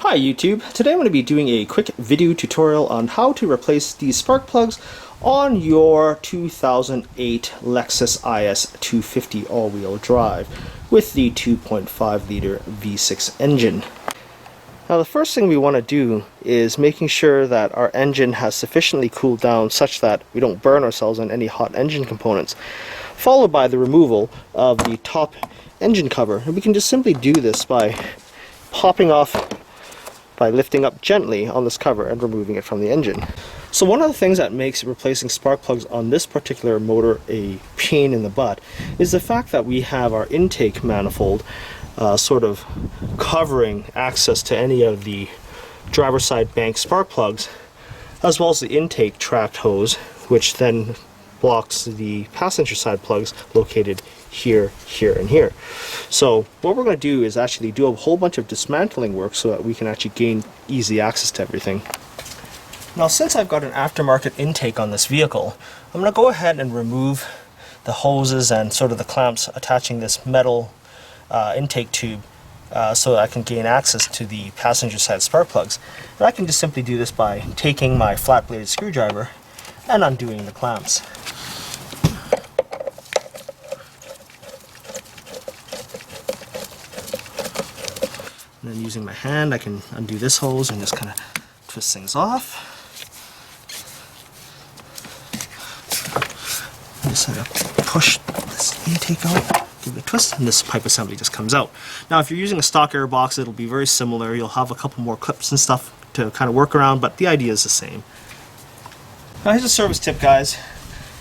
Hi YouTube, today I'm going to be doing a quick video tutorial on how to replace these spark plugs on your 2008 Lexus IS250 all-wheel drive with the 2.5 liter V6 engine. Now the first thing we want to do is making sure that our engine has sufficiently cooled down such that we don't burn ourselves on any hot engine components, followed by the removal of the top engine cover. And we can just simply do this by lifting up gently on this cover and removing it from the engine. So one of the things that makes replacing spark plugs on this particular motor a pain in the butt is the fact that we have our intake manifold sort of covering access to any of the driver's side bank spark plugs, as well as the intake tract hose, which then blocks the passenger side plugs located here, here, and here. So what we're going to do is actually do a whole bunch of dismantling work so that we can actually gain easy access to everything. Now since I've got an aftermarket intake on this vehicle, I'm going to go ahead and remove the hoses and sort of the clamps attaching this metal intake tube so that I can gain access to the passenger side spark plugs. And I can just simply do this by taking my flat bladed screwdriver and undoing the clamps. And then using my hand, I can undo this hose and just kind of twist things off. And just kind of push this intake out, give it a twist, and this pipe assembly just comes out. Now if you're using a stock air box, it'll be very similar. You'll have a couple more clips and stuff to kind of work around, but the idea is the same. Now here's a service tip, guys.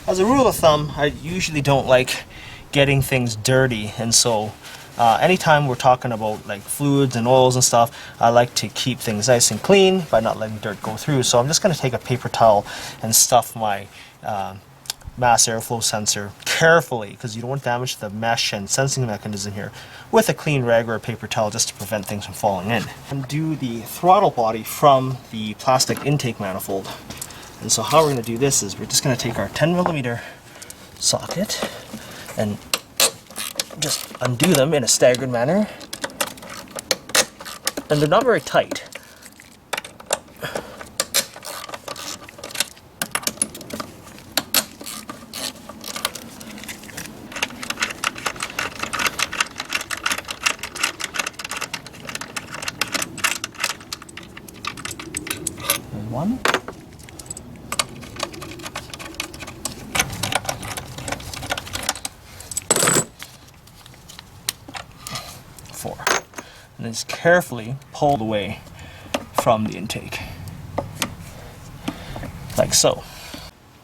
As a rule of thumb, I usually don't like getting things dirty, and so anytime we're talking about like fluids and oils and stuff, I like to keep things nice and clean by not letting dirt go through. So I'm just going to take a paper towel and stuff my mass airflow sensor carefully, because you don't want to damage the mesh and sensing mechanism here, with a clean rag or a paper towel just to prevent things from falling in. Undo the throttle body from the plastic intake manifold. And so how we're going to do this is we're just going to take our 10mm socket and just undo them in a staggered manner. And they're not very tight. And one. And then just carefully pull away from the intake, like so.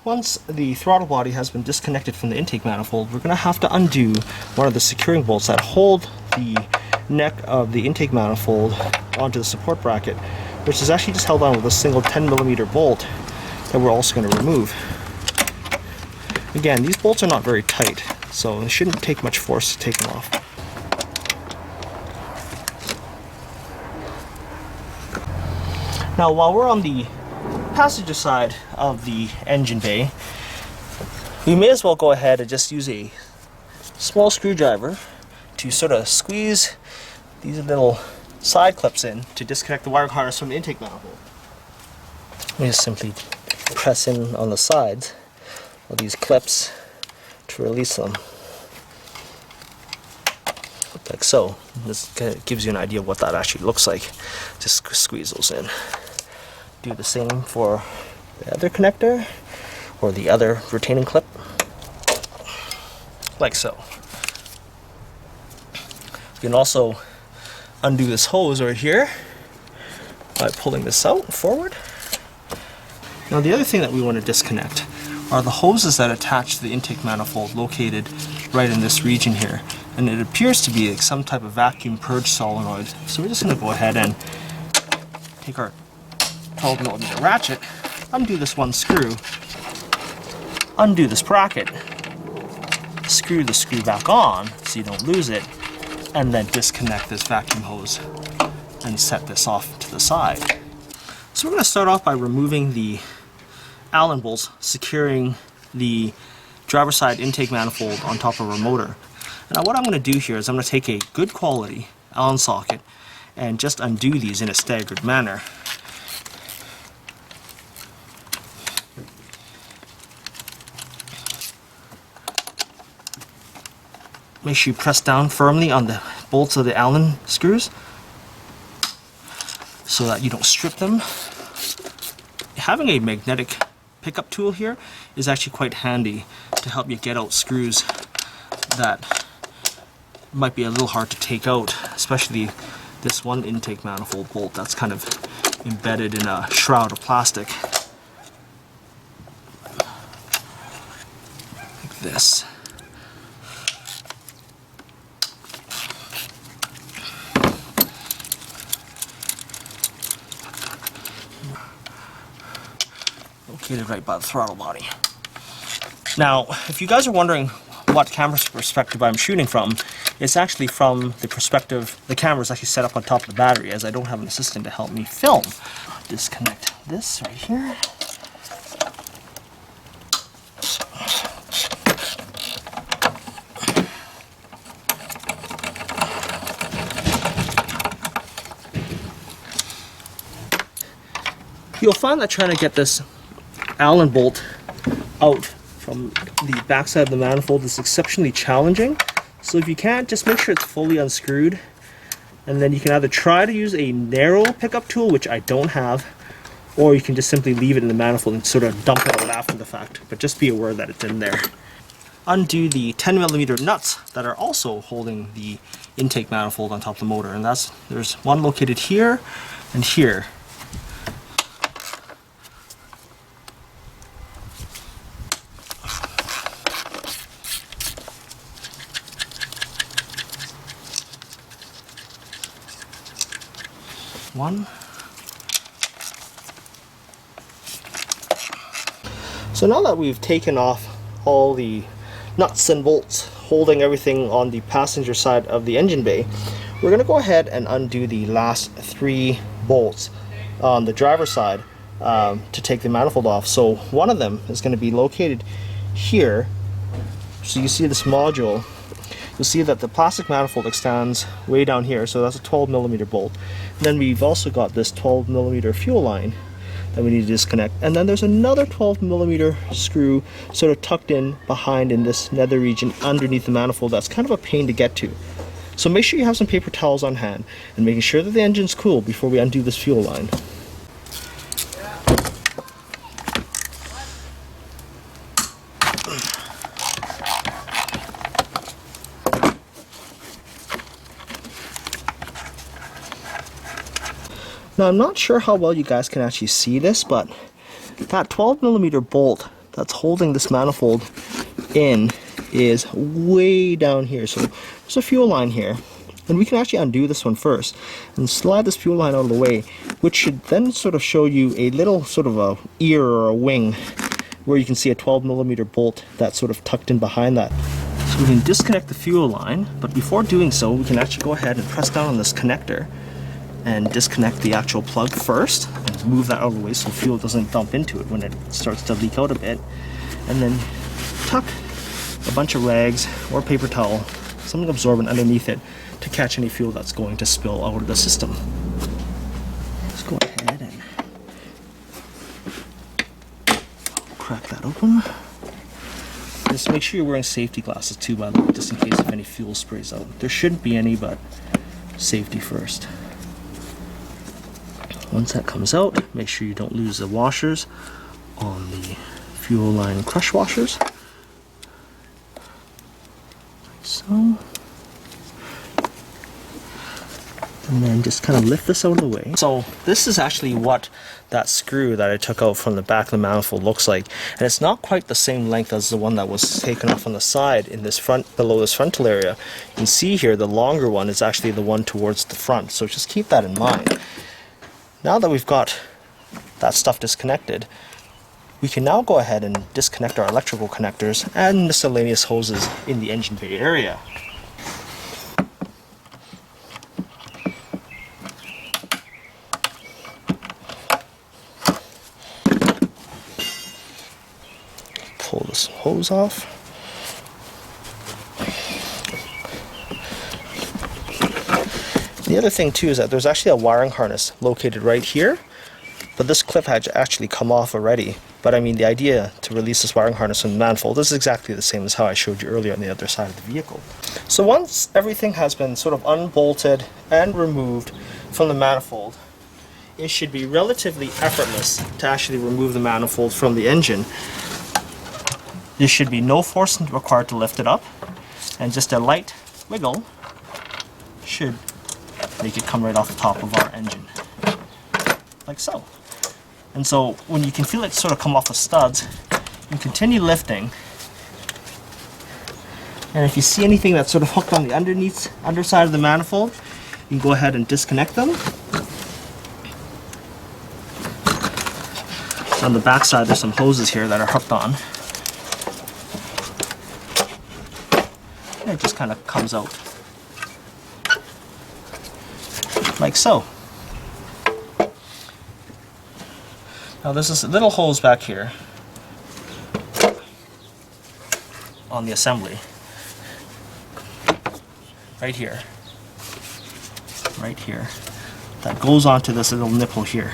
Once the throttle body has been disconnected from the intake manifold, we're going to have to undo one of the securing bolts that hold the neck of the intake manifold onto the support bracket, which is actually just held on with a single 10mm bolt that we're also going to remove. Again, these bolts are not very tight, so it shouldn't take much force to take them off. Now while we're on the passenger side of the engine bay, we may as well go ahead and just use a small screwdriver to sort of squeeze these little side clips in to disconnect the wire harness from the intake manifold. We just simply press in on the sides of these clips to release them, like so. This kind of gives you an idea of what that actually looks like. Just squeeze those in. Do the same for the other connector or the other retaining clip, like so. You can also undo this hose right here by pulling this out forward. Now the other thing that we want to disconnect are the hoses that attach to the intake manifold located right in this region here, and it appears to be like some type of vacuum purge solenoid. So we're just going to go ahead and take our 12mm ratchet, undo this one screw, undo this bracket, screw the screw back on so you don't lose it, and then disconnect this vacuum hose and set this off to the side. So we're going to start off by removing the Allen bolts securing the driver's side intake manifold on top of our motor. Now what I'm going to do here is I'm going to take a good quality Allen socket and just undo these in a staggered manner. Make sure you press down firmly on the bolts of the Allen screws so that you don't strip them. Having a magnetic pickup tool here is actually quite handy to help you get out screws that might be a little hard to take out, especially this one intake manifold bolt that's kind of embedded in a shroud of plastic. Like this. Located right by the throttle body. Now, if you guys are wondering what camera perspective I'm shooting from, it's actually from the perspective, the camera is actually set up on top of the battery, as I don't have an assistant to help me film. Disconnect this right here. You'll find that trying to get this Allen bolt out from the backside of the manifold is exceptionally challenging. So if you can't, just make sure it's fully unscrewed, and then you can either try to use a narrow pickup tool, which I don't have, or you can just simply leave it in the manifold and sort of dump it out after the fact, but just be aware that it's in there. Undo the 10mm nuts that are also holding the intake manifold on top of the motor, and there's one located here and here. One. So now that we've taken off all the nuts and bolts holding everything on the passenger side of the engine bay, we're going to go ahead and undo the last 3 bolts on the driver's side to take the manifold off. So one of them is going to be located here. So you see this module, you'll see that the plastic manifold extends way down here, so that's a 12mm bolt. And then we've also got this 12mm fuel line that we need to disconnect, and then there's another 12mm screw sort of tucked in behind in this nether region underneath the manifold that's kind of a pain to get to. So make sure you have some paper towels on hand and making sure that the engine's cool before we undo this fuel line. Now I'm not sure how well you guys can actually see this, but that 12mm bolt that's holding this manifold in is way down here. So there's a fuel line here, and we can actually undo this one first and slide this fuel line out of the way, which should then sort of show you a little sort of a ear or a wing where you can see a 12mm bolt that's sort of tucked in behind that. So we can disconnect the fuel line, but before doing so we can actually go ahead and press down on this connector and disconnect the actual plug first and move that out of the way so fuel doesn't dump into it when it starts to leak out a bit, and then tuck a bunch of rags or paper towel, something absorbent underneath it to catch any fuel that's going to spill out of the system. Let's go ahead and crack that open. Just make sure you're wearing safety glasses too, by the way, just in case if any fuel sprays out. There shouldn't be any, but safety first. Once that comes out, make sure you don't lose the washers on the fuel line crush washers. Like so. And then just kind of lift this out of the way. So this is actually what that screw that I took out from the back of the manifold looks like. And it's not quite the same length as the one that was taken off on the side in this front, below this frontal area. You can see here the longer one is actually the one towards the front. So just keep that in mind. Now that we've got that stuff disconnected, we can now go ahead and disconnect our electrical connectors and miscellaneous hoses in the engine bay area. Pull this hose off. The other thing too is that there's actually a wiring harness located right here, but this clip had actually come off already. But I mean, the idea to release this wiring harness from the manifold is exactly the same as how I showed you earlier on the other side of the vehicle. So once everything has been sort of unbolted and removed from the manifold, it should be relatively effortless to actually remove the manifold from the engine. There should be no force required to lift it up, and just a light wiggle should make it come right off the top of our engine, like so. And so when you can feel it sort of come off the studs, you continue lifting, and if you see anything that's sort of hooked on the underside of the manifold, you can go ahead and disconnect them. On the back side there's some hoses here that are hooked on, and it just kind of comes out like so. Now there's this little hose back here on the assembly, right here, that goes onto this little nipple here.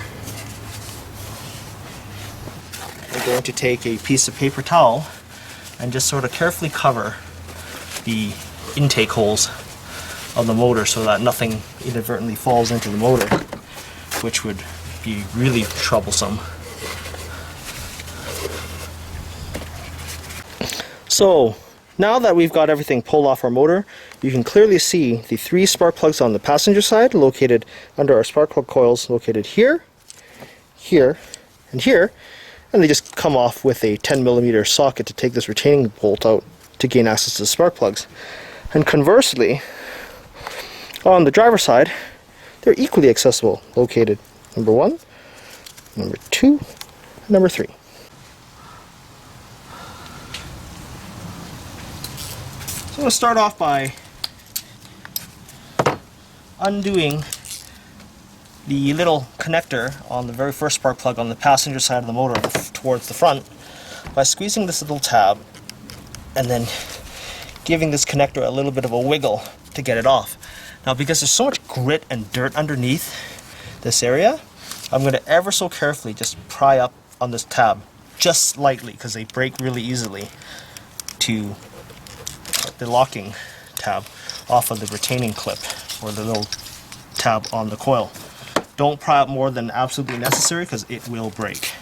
We're going to take a piece of paper towel and just sort of carefully cover the intake holes of the motor so that nothing inadvertently falls into the motor, which would be really troublesome. So now that we've got everything pulled off our motor, you can clearly see the 3 spark plugs on the passenger side located under our spark plug coils, located here, here, and here, and they just come off with a 10mm socket to take this retaining bolt out to gain access to the spark plugs. And conversely, on the driver's side, they're equally accessible, located number 1, number 2, and number 3. So I'm going to start off by undoing the little connector on the very first spark plug on the passenger side of the motor towards the front by squeezing this little tab and then giving this connector a little bit of a wiggle to get it off. Now, because there's so much grit and dirt underneath this area, I'm going to ever so carefully just pry up on this tab just slightly, because they break really easily, to the locking tab off of the retaining clip, or the little tab on the coil. Don't pry up more than absolutely necessary, because it will break.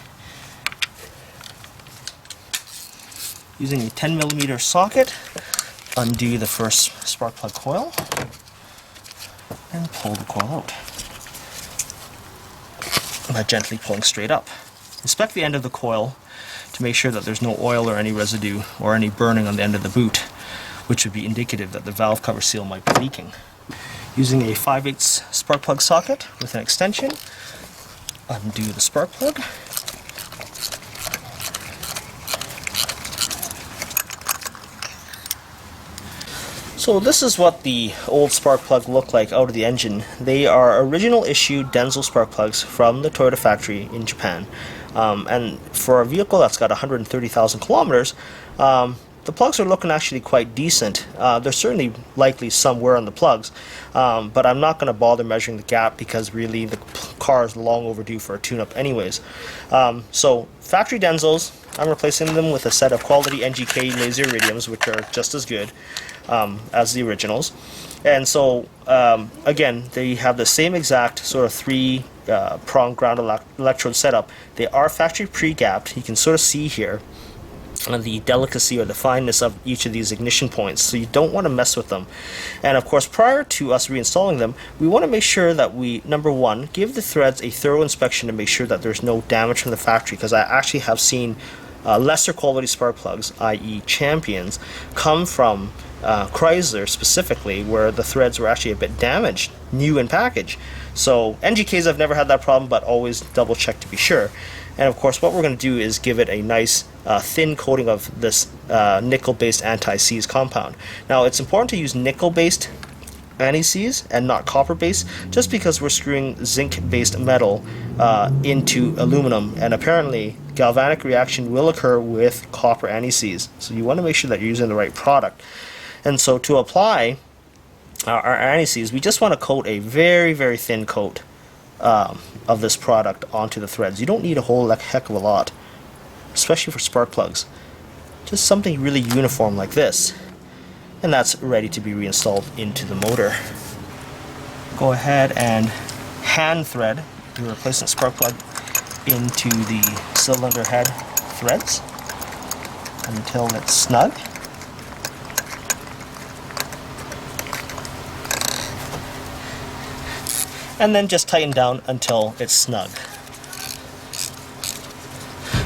Using a 10mm socket, undo the first spark plug coil and pull the coil out by gently pulling straight up. Inspect the end of the coil to make sure that there's no oil or any residue or any burning on the end of the boot, which would be indicative that the valve cover seal might be leaking. Using a 5/8 spark plug socket with an extension, undo the spark plug. So this is what the old spark plug looked like out of the engine. They are original issue Denso spark plugs from the Toyota factory in Japan. And for a vehicle that's got 130,000 kilometers, the plugs are looking actually quite decent. There's certainly likely some wear on the plugs, but I'm not going to bother measuring the gap because really the car is long overdue for a tune-up anyways. So factory Densos, I'm replacing them with a set of quality NGK laser iridiums, which are just as good as the originals. And so again, they have the same exact sort of 3-prong ground electrode setup. They are factory pre-gapped. You can sort of see here the delicacy or the fineness of each of these ignition points, so you don't want to mess with them. And of course, prior to us reinstalling them, we want to make sure that we, number one, give the threads a thorough inspection to make sure that there's no damage from the factory, because I actually have seen lesser quality spark plugs, i.e. Champions, come from Chrysler specifically, where the threads were actually a bit damaged, new in package. So NGKs, I've never had that problem, but always double check to be sure. And of course, what we're going to do is give it a nice thin coating of this nickel-based anti-seize compound. Now, it's important to use nickel-based anti-seize and not copper-based, just because we're screwing zinc-based metal into aluminum, and apparently galvanic reaction will occur with copper anti-seize. So you want to make sure that you're using the right product. And so to apply our anti-seize, we just want to coat a very, very thin coat of this product onto the threads. You don't need a whole heck of a lot, especially for spark plugs. Just something really uniform like this, and that's ready to be reinstalled into the motor. Go ahead and hand thread your replacement spark plug into the cylinder head threads until it's snug. And then just tighten down until it's snug.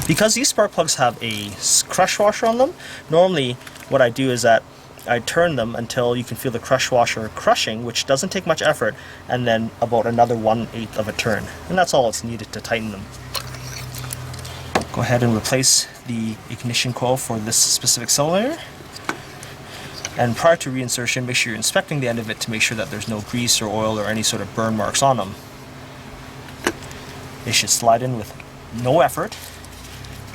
Because these spark plugs have a crush washer on them, normally what I do is that I turn them until you can feel the crush washer crushing, which doesn't take much effort, and then about another 1/8 of a turn. And that's all it's needed to tighten them. Go ahead and replace the ignition coil for this specific cylinder. And prior to reinsertion, make sure you're inspecting the end of it to make sure that there's no grease or oil or any sort of burn marks on them. They should slide in with no effort,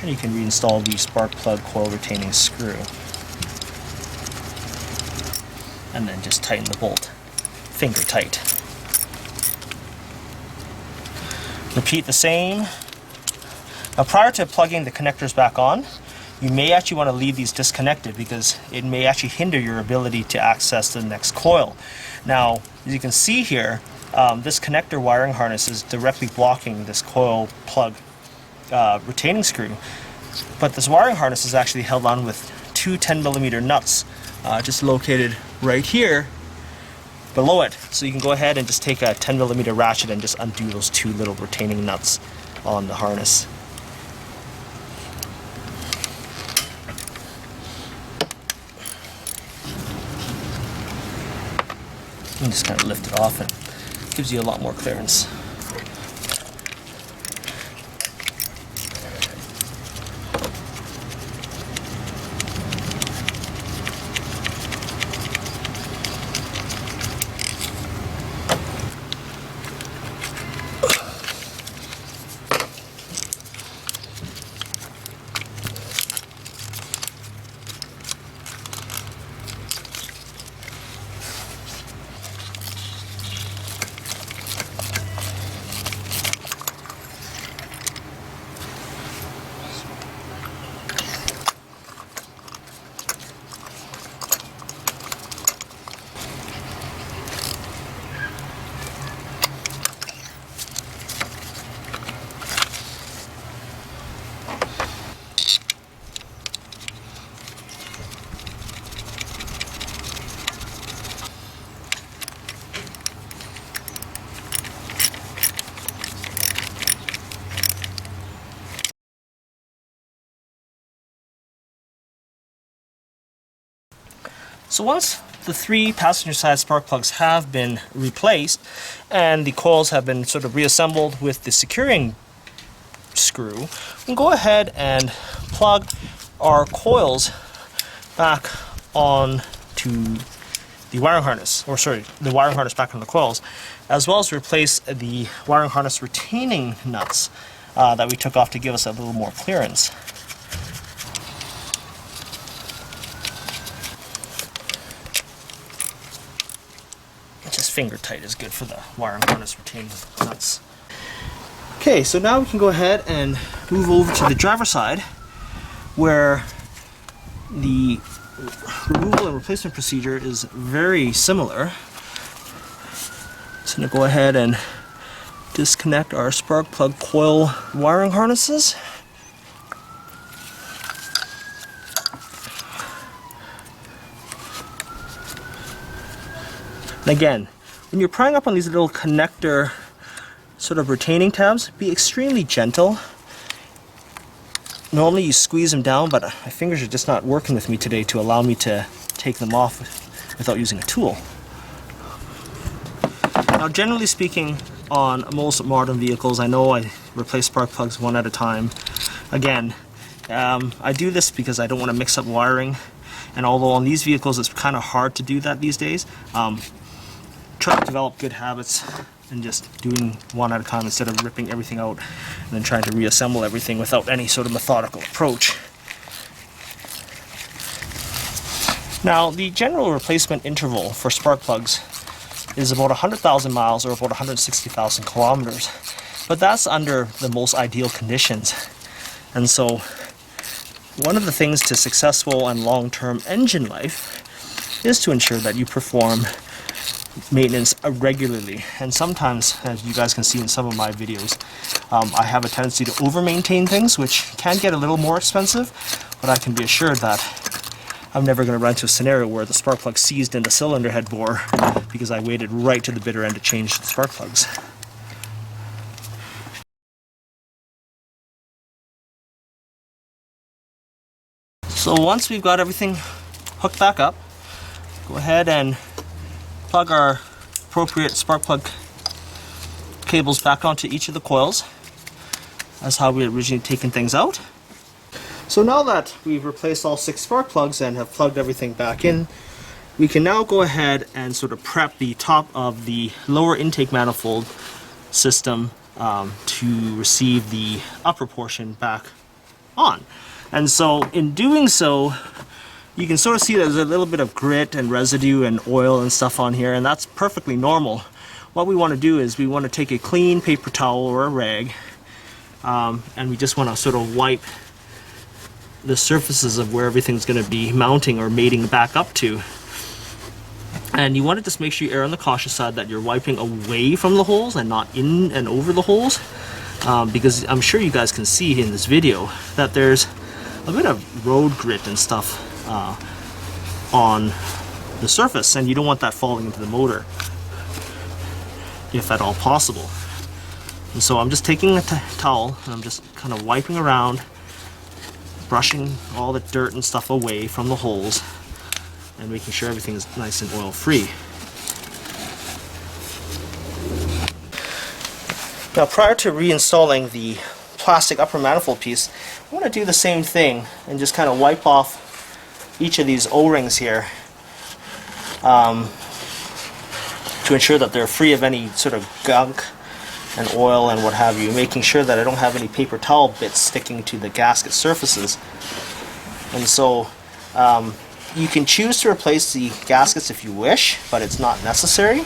and you can reinstall the spark plug coil retaining screw. And then just tighten the bolt, finger tight. Repeat the same. Now prior to plugging the connectors back on, you may actually want to leave these disconnected because it may actually hinder your ability to access the next coil. Now, as you can see here, this connector wiring harness is directly blocking this coil plug retaining screw. But this wiring harness is actually held on with two 10mm nuts just located right here below it. So you can go ahead and just take a 10mm ratchet and just undo those two little retaining nuts on the harness. And just kind of lift it off, and it gives you a lot more clearance. So once the three passenger side spark plugs have been replaced and the coils have been sort of reassembled with the securing screw, we can go ahead and plug our coils back on to the wiring harness, or sorry, the wiring harness back on the coils, as well as replace the wiring harness retaining nuts that we took off to give us a little more clearance. Just finger tight is good for the wiring harness retaining nuts. Okay, so now we can go ahead and move over to the driver's side, where the removal and replacement procedure is very similar. So I'm going to go ahead and disconnect our spark plug coil wiring harnesses. And again, when you're prying up on these little connector sort of retaining tabs, be extremely gentle. Normally you squeeze them down, but my fingers are just not working with me today to allow me to take them off without using a tool. Now, generally speaking, on most modern vehicles, I know I replace spark plugs one at a time. Again, I do this because I don't want to mix up wiring, and although on these vehicles it's kind of hard to do that these days, try to develop good habits and just doing one at a time instead of ripping everything out and then trying to reassemble everything without any sort of methodical approach. Now, the general replacement interval for spark plugs is about 100,000 miles or about 160,000 kilometers. But that's under the most ideal conditions. And so one of the things to successful and long-term engine life is to ensure that you perform maintenance regularly. And sometimes, as you guys can see in some of my videos, I have a tendency to over-maintain things, which can get a little more expensive, but I can be assured that I'm never going to run into a scenario where the spark plug seized in the cylinder head bore because I waited right to the bitter end to change the spark plugs. So once we've got everything hooked back up, go ahead and plug our appropriate spark plug cables back onto each of the coils. That's how we had originally taken things out. So now that we've replaced all 6 spark plugs and have plugged everything back in, we can now go ahead and sort of prep the top of the lower intake manifold system to receive the upper portion back on. And so in doing so, you can sort of see there's a little bit of grit and residue and oil and stuff on here, and that's perfectly normal. What we want to do is we want to take a clean paper towel or a rag, and we just want to sort of wipe the surfaces of where everything's going to be mounting or mating back up to. And you want to just make sure you err on the cautious side that you're wiping away from the holes and not in and over the holes, because I'm sure you guys can see in this video that there's a bit of road grit and stuff on the surface, and you don't want that falling into the motor if at all possible. And so I'm just taking a towel and I'm just kind of wiping around, brushing all the dirt and stuff away from the holes and making sure everything is nice and oil free. Now, prior to reinstalling the plastic upper manifold piece, I want to do the same thing and just kind of wipe off each of these O-rings here to ensure that they're free of any sort of gunk and oil and what have you, making sure that I don't have any paper towel bits sticking to the gasket surfaces. And so you can choose to replace the gaskets if you wish, but it's not necessary.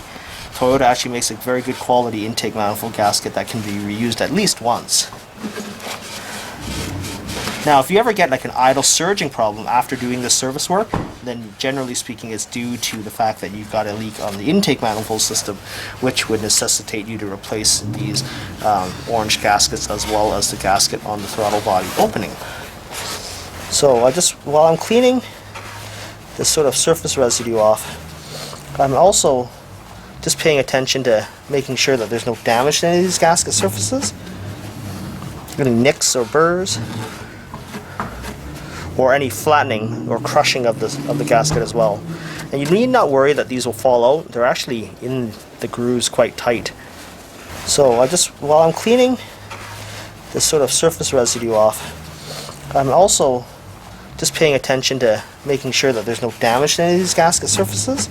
Toyota actually makes a very good quality intake manifold gasket that can be reused at least once. Now, if you ever get like an idle surging problem after doing the service work, then generally speaking it's due to the fact that you've got a leak on the intake manifold system, which would necessitate you to replace these orange gaskets as well as the gasket on the throttle body opening. So I just, while I'm cleaning this sort of surface residue off, I'm also just paying attention to making sure that there's no damage to any of these gasket surfaces, any nicks or burrs, or any flattening or crushing of the gasket as well. And you need not worry that these will fall out. They're actually in the grooves quite tight. So I just, while I'm cleaning this sort of surface residue off, I'm also just paying attention to making sure that there's no damage to any of these gasket surfaces,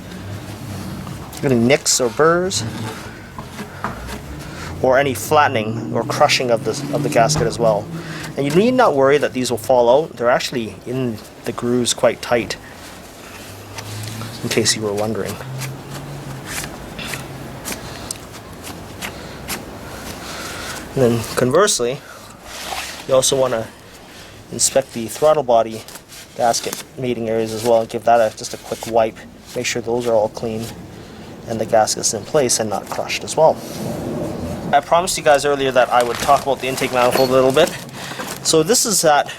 any nicks or burrs, or any flattening or crushing of the gasket as well. And you need not worry that these will fall out. They're actually in the grooves quite tight, in case you were wondering. And then conversely, you also want to inspect the throttle body gasket mating areas as well and give that just a quick wipe. Make sure those are all clean and the gasket's in place and not crushed as well. I promised you guys earlier that I would talk about the intake manifold a little bit. So this is that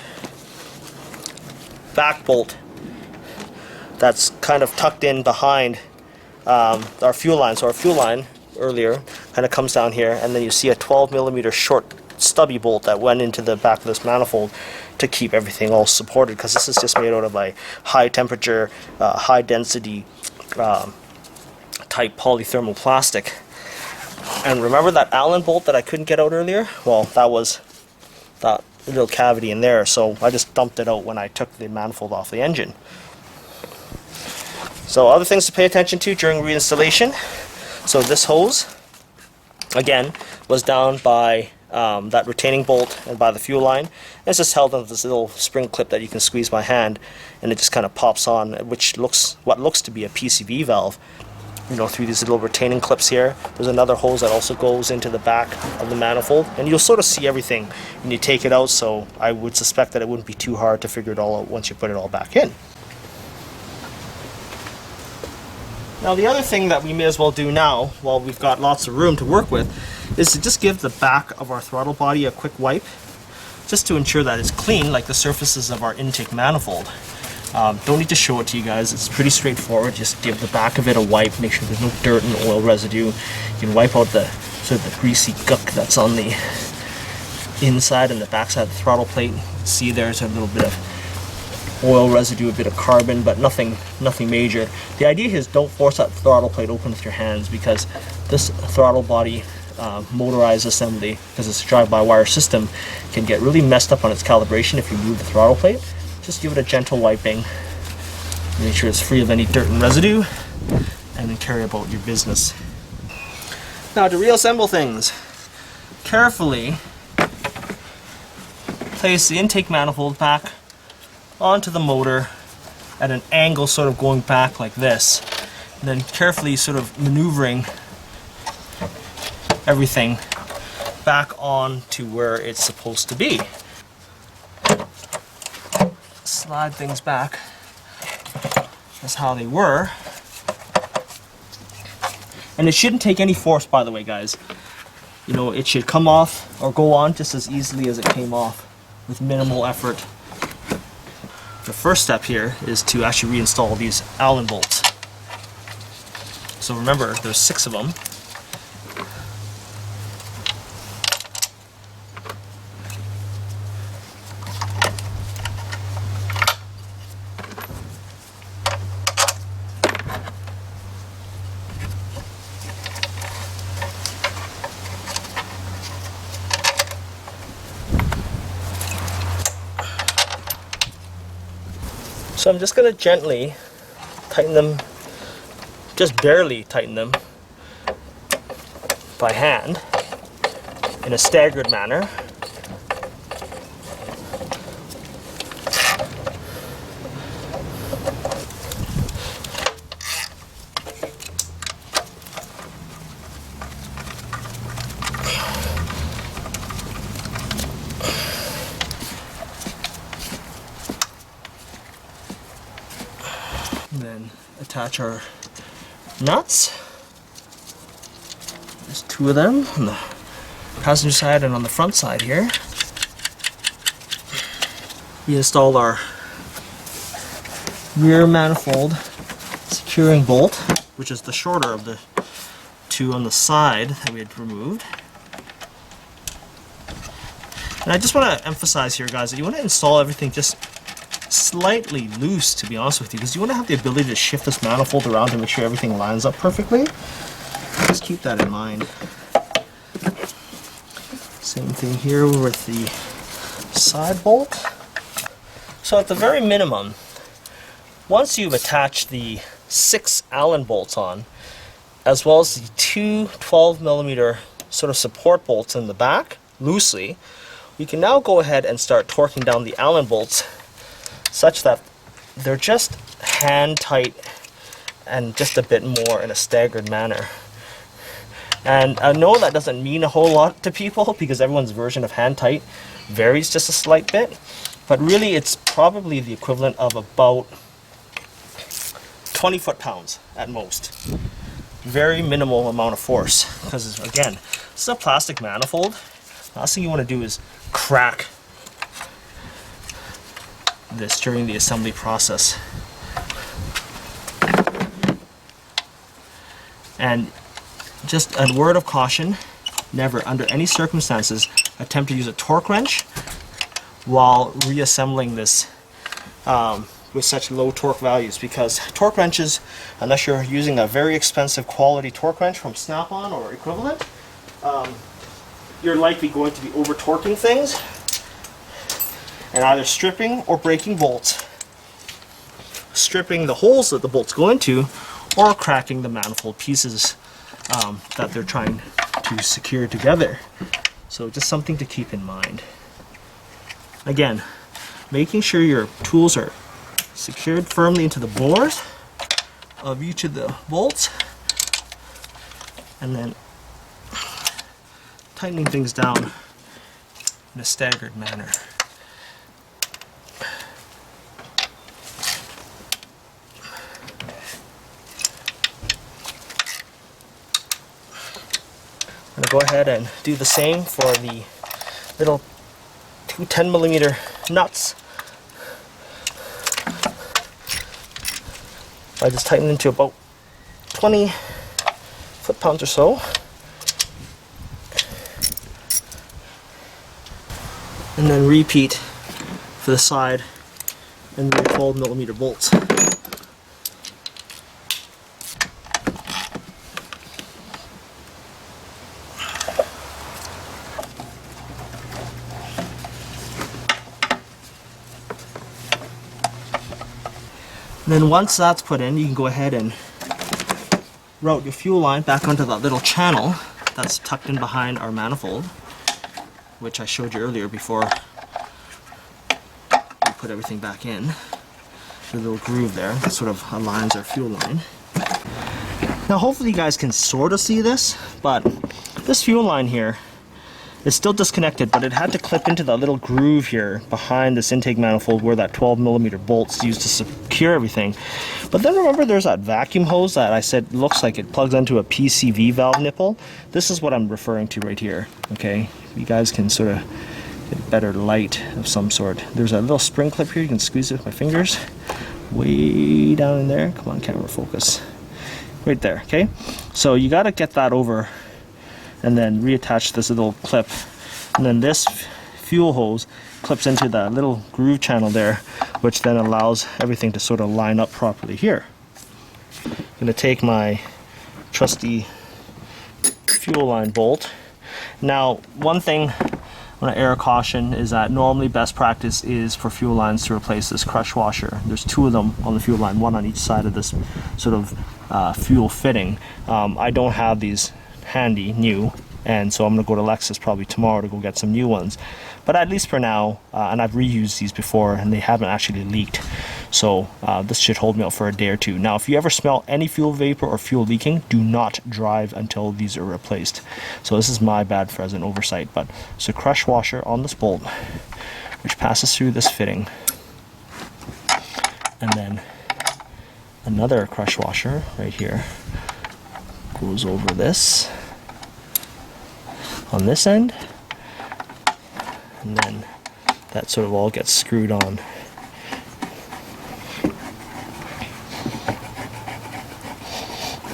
back bolt that's kind of tucked in behind our fuel line. So our fuel line earlier kind of comes down here, and then you see a 12mm short stubby bolt that went into the back of this manifold to keep everything all supported, because this is just made out of a high temperature, high density type polythermal plastic. And remember that Allen bolt that I couldn't get out earlier? Well, that was that little cavity in there, so I just dumped it out when I took the manifold off the engine. So other things to pay attention to during reinstallation. So this hose, again, was down by that retaining bolt and by the fuel line. And it's just held on this little spring clip that you can squeeze by hand, and it just kind of pops on, which looks what looks to be a PCV valve. through these little retaining clips here. There's another hose that also goes into the back of the manifold, and you'll sort of see everything when you take it out, so I would suspect that it wouldn't be too hard to figure it all out once you put it all back in. Now the other thing that we may as well do now, while we've got lots of room to work with, is to just give the back of our throttle body a quick wipe, just to ensure that it's clean like the surfaces of our intake manifold. Don't need to show it to you guys, it's pretty straightforward. Just give the back of it a wipe, make sure there's no dirt and oil residue. You can wipe out the sort of the greasy guck that's on the inside and the back side of the throttle plate. See, there's a little bit of oil residue, a bit of carbon, but nothing major. The idea is don't force that throttle plate open with your hands, because this throttle body motorized assembly, because it's a drive-by-wire system, can get really messed up on its calibration if you move the throttle plate. Just give it a gentle wiping, make sure it's free of any dirt and residue, and then carry about your business. Now to reassemble things, carefully place the intake manifold back onto the motor at an angle sort of going back like this, and then carefully sort of maneuvering everything back on to where it's supposed to be. Slide things back as how they were, and it shouldn't take any force, by the way, guys. It should come off or go on just as easily as it came off with minimal effort. The first step here is to actually reinstall these Allen bolts. So remember, there's 6 of them. So I'm just going to gently tighten them, just barely tighten them by hand in a staggered manner. And then attach our nuts. There's 2 of them on the passenger side and on the front side here. We installed our rear manifold securing bolt, which is the shorter of the 2 on the side that we had removed. And I just want to emphasize here, guys, that you want to install everything just slightly loose, to be honest with you, because you want to have the ability to shift this manifold around to make sure everything lines up perfectly. Just keep that in mind. Same thing here with the side bolt. So at the very minimum, once you've attached the 6 Allen bolts on, as well as the 2 12mm sort of support bolts in the back, loosely, we can now go ahead and start torquing down the Allen bolts such that they're just hand tight and just a bit more in a staggered manner. And I know that doesn't mean a whole lot to people, because everyone's version of hand tight varies just a slight bit, but really it's probably the equivalent of about 20 foot-pounds at most. Very minimal amount of force, because again, this is a plastic manifold. Last thing you want to do is crack this during the assembly process. And just a word of caution, never under any circumstances attempt to use a torque wrench while reassembling this with such low torque values, because torque wrenches, unless you're using a very expensive quality torque wrench from Snap-on or equivalent, you're likely going to be over torquing things and either stripping or breaking bolts, stripping the holes that the bolts go into, or cracking the manifold pieces that they're trying to secure together. So just something to keep in mind. Again, making sure your tools are secured firmly into the bores of each of the bolts and then tightening things down in a staggered manner. I'm going to go ahead and do the same for the little two 10mm nuts. I just tighten into about 20 foot-pounds or so. And then repeat for the side and the 12mm bolts. And then once that's put in, you can go ahead and route your fuel line back onto that little channel that's tucked in behind our manifold, which I showed you earlier before we put everything back in. The little groove there that sort of aligns our fuel line. Now hopefully you guys can sort of see this, but this fuel line here is still disconnected, but it had to clip into that little groove here behind this intake manifold where that 12mm bolt's used to secure everything. But then remember there's that vacuum hose that I said looks like it plugs into a PCV valve nipple. This is what I'm referring to right here, okay? You guys can sort of get better light of some sort. There's a little spring clip here, you can squeeze it with my fingers. Way down in there, come on camera focus. Right there, okay? So you gotta get that over and then reattach this little clip, and then this fuel hose clips into that little groove channel there, which then allows everything to sort of line up properly here. I'm going to take my trusty fuel line bolt. Now one thing I want to air a caution is that normally best practice is for fuel lines to replace this crush washer. There's two of them on the fuel line, one on each side of this sort of fuel fitting. I don't have these handy new, and so I'm going to go to Lexus probably tomorrow to go get some new ones, but at least for now, and I've reused these before and they haven't actually leaked, so this should hold me out for a day or two. Now if you ever smell any fuel vapor or fuel leaking, do not drive until these are replaced. So this is my bad for as an oversight, but it's a crush washer on this bolt which passes through this fitting, and then another crush washer right here goes over this on this end, and then that sort of all gets screwed on.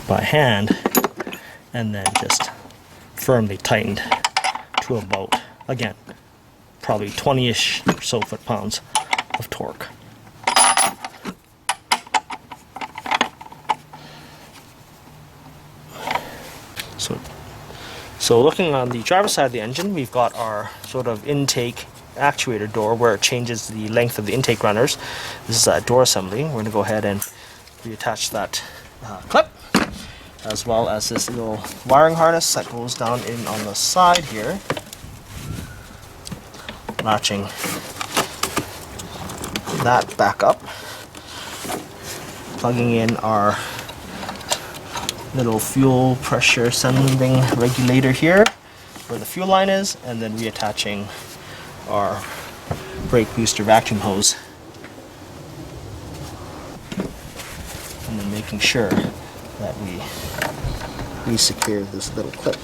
By hand, and then just firmly tightened to about, again, probably 20-ish or so foot-pounds of torque. So looking on the driver's side of the engine, we've got our sort of intake actuator door where it changes the length of the intake runners. This is a door assembly. We're going to go ahead and reattach that clip, as well as this little wiring harness that goes down in on the side here, latching that back up, plugging in our little fuel pressure sending regulator here where the fuel line is, and then reattaching our brake booster vacuum hose, and then making sure that we re-secure this little clip.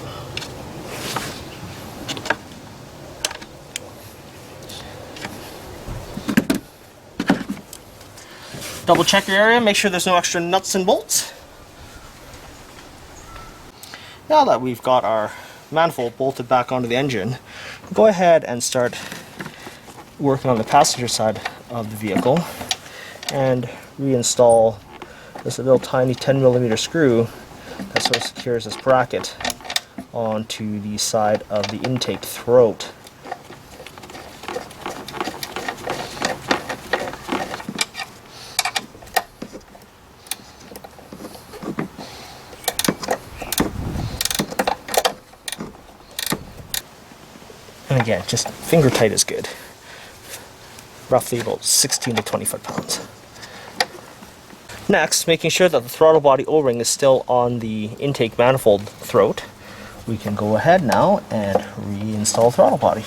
Double check your area, make sure there's no extra nuts and bolts. Now that we've got our manifold bolted back onto the engine, go ahead and start working on the passenger side of the vehicle and reinstall this little tiny 10mm screw that sort of secures this bracket onto the side of the intake throat. And again, just finger tight is good. Roughly about 16 to 20 foot-pounds. Next, making sure that the throttle body O-ring is still on the intake manifold throat, we can go ahead now and reinstall throttle body.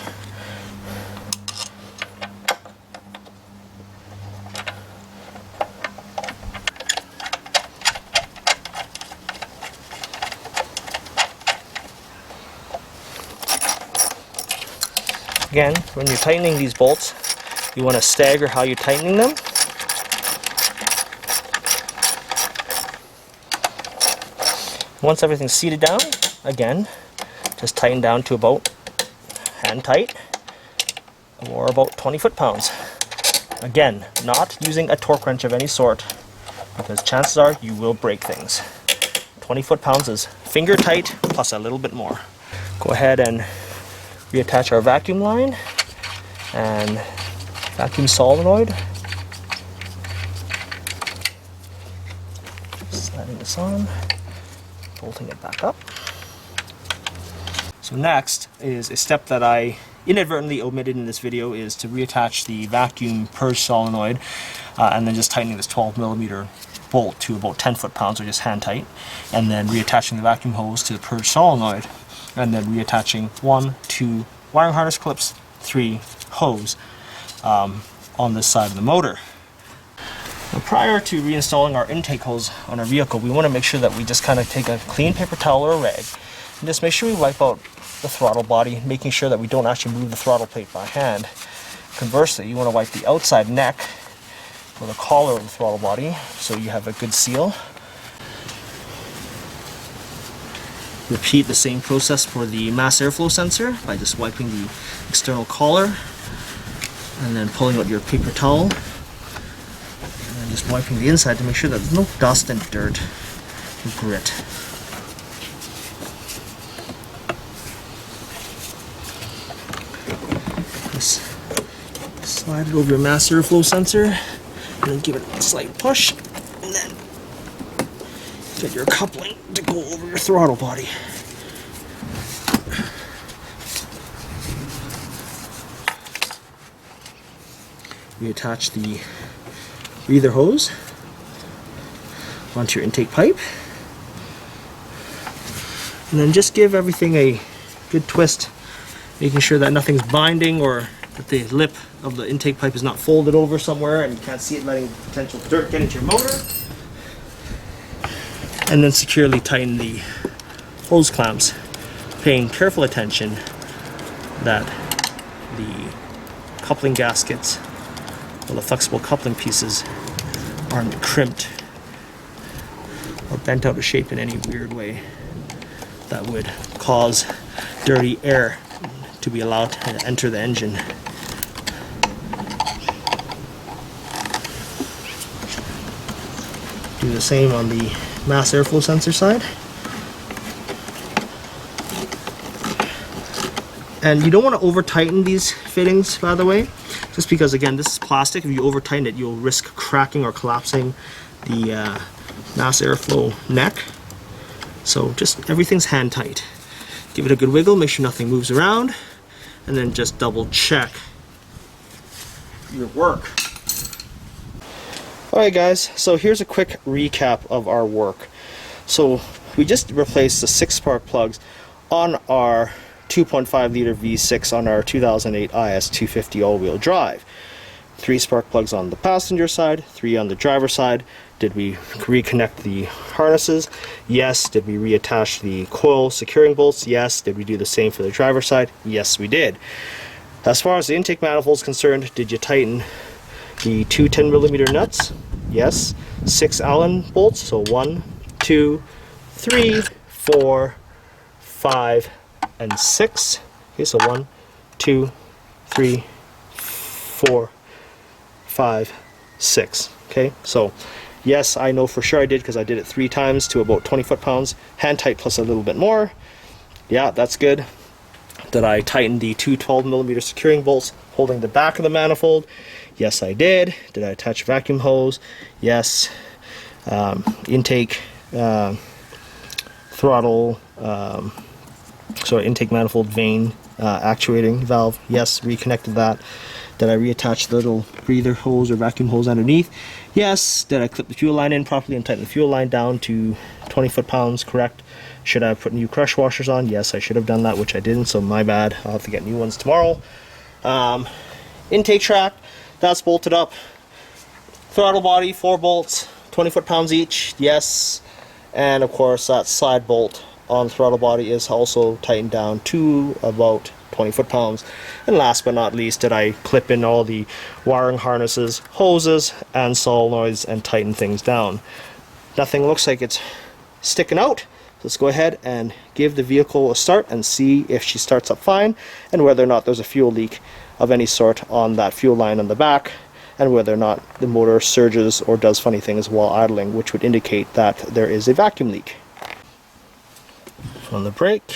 Again, when you're tightening these bolts, you want to stagger how you're tightening them. Once everything's seated down, again, just tighten down to about hand tight, or about 20 foot-pounds. Again, not using a torque wrench of any sort, because chances are you will break things. 20 foot-pounds is finger tight plus a little bit more. Go ahead and reattach our vacuum line and vacuum solenoid. Sliding this on, bolting it back up. So next is a step that I inadvertently omitted in this video, is to reattach the vacuum purge solenoid and then just tightening this 12mm bolt to about 10 foot-pounds, or just hand tight, and then reattaching the vacuum hose to the purge solenoid, and then reattaching 1, 2 wiring harness clips, 3 hose on this side of the motor. Now, prior to reinstalling our intake hose on our vehicle, we want to make sure that we just kind of take a clean paper towel or a rag and just make sure we wipe out the throttle body, making sure that we don't actually move the throttle plate by hand. Conversely, you want to wipe the outside neck or the collar of the throttle body so you have a good seal. Repeat the same process for the mass airflow sensor by just wiping the external collar and then pulling out your paper towel and just wiping the inside to make sure that there's no dust and dirt and grit. Just slide it over your mass airflow sensor and then give it a slight push, and then get your coupling to go over your throttle body. Reattach the breather hose onto your intake pipe, and then just give everything a good twist, making sure that nothing's binding or that the lip of the intake pipe is not folded over somewhere and you can't see it letting potential dirt get into your motor. And then securely tighten the hose clamps, paying careful attention that the coupling gaskets or the flexible coupling pieces aren't crimped or bent out of shape in any weird way that would cause dirty air to be allowed to enter the engine. Do the same on the mass airflow sensor side. And you don't want to over tighten these fittings, by the way, just because, again, this is plastic. If you over tighten it, you'll risk cracking or collapsing the mass airflow neck. So just everything's hand tight. Give it a good wiggle, make sure nothing moves around, and then just double check your work. Alright guys, so here's a quick recap of our work. So we just replaced the 6 spark plugs on our 2.5 liter V6 on our 2008 IS250 all-wheel drive. 3 spark plugs on the passenger side, 3 on the driver side. Did we reconnect the harnesses? Yes. Did we reattach the coil securing bolts? Yes. Did we do the same for the driver side? Yes, we did. As far as the intake manifold is concerned, did you tighten the 2 10mm nuts? Yes. 6 Allen bolts, so 1, 2, 3, 4, 5, and 6. Okay, so 1, 2, 3, 4, 5, 6. Okay, so yes, I know for sure I did, because I did it 3 times to about 20 foot-pounds, hand tight plus a little bit more. Yeah, that's good. Did I tighten the 2 12mm securing bolts holding the back of the manifold? Yes, I did. Did I attach a vacuum hose? Yes. Intake throttle, intake manifold vane actuating valve? Yes, reconnected that. Did I reattach the little breather hose or vacuum hose underneath? Yes. Did I clip the fuel line in properly and tighten the fuel line down to 20 foot-pounds? Correct. Should I have put new crush washers on? Yes, I should have done that, which I didn't, so my bad. I'll have to get new ones tomorrow. Intake track, that's bolted up. Throttle body, 4 bolts, 20 foot-pounds each. Yes. And of course that slide bolt on the throttle body is also tightened down to about 20 foot-pounds. And last but not least, did I clip in all the wiring harnesses, hoses, and solenoids and tighten things down. Nothing looks like it's sticking out. Let's go ahead and give the vehicle a start and see if she starts up fine, and whether or not there's a fuel leak of any sort on that fuel line on the back, and whether or not the motor surges or does funny things while idling, which would indicate that there is a vacuum leak. On the brake.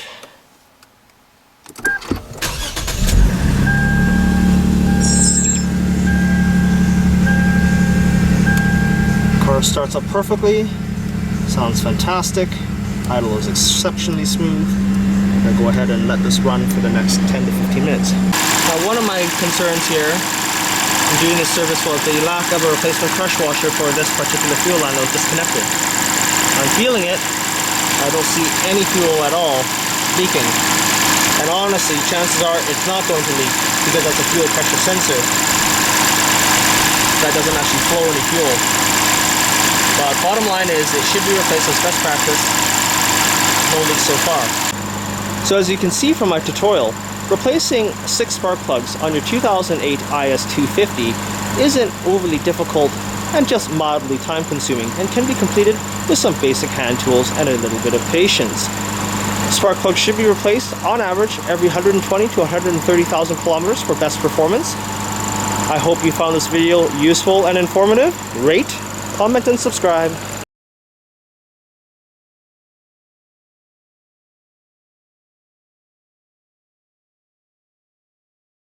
Car starts up perfectly, sounds fantastic, idle is exceptionally smooth. I'm going to go ahead and let this run for the next 10 to 15 minutes. Now, one of my concerns here in doing this service was the lack of a replacement crush washer for this particular fuel line that was disconnected. I'm feeling it. I don't see any fuel at all leaking. And honestly, chances are it's not going to leak because that's a fuel pressure sensor that doesn't actually flow any fuel. But bottom line is it should be replaced as best practice. No leaks so far. So as you can see from my tutorial, replacing 6 spark plugs on your 2008 IS250 isn't overly difficult and just mildly time consuming, and can be completed with some basic hand tools and a little bit of patience. Spark plugs should be replaced on average every 120 to 130,000 kilometers for best performance. I hope you found this video useful and informative. Rate, comment, and subscribe.